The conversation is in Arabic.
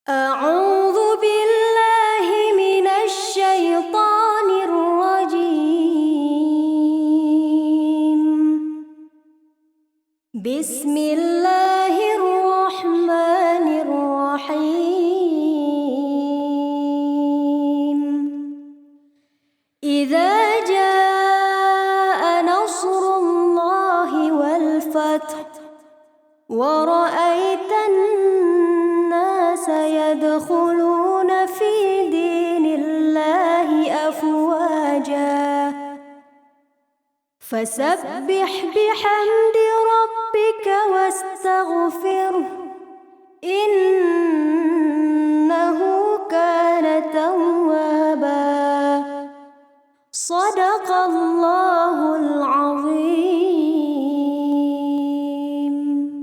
أعوذ بالله من الشيطان الرجيم. بسم الله الرحمن الرحيم. إذا جاء نصر الله والفتح ورأيت الناس يدخلون في دين الله أفواجا فسبح بحمد ربك واستغفره إنه كان توابا. صدق الله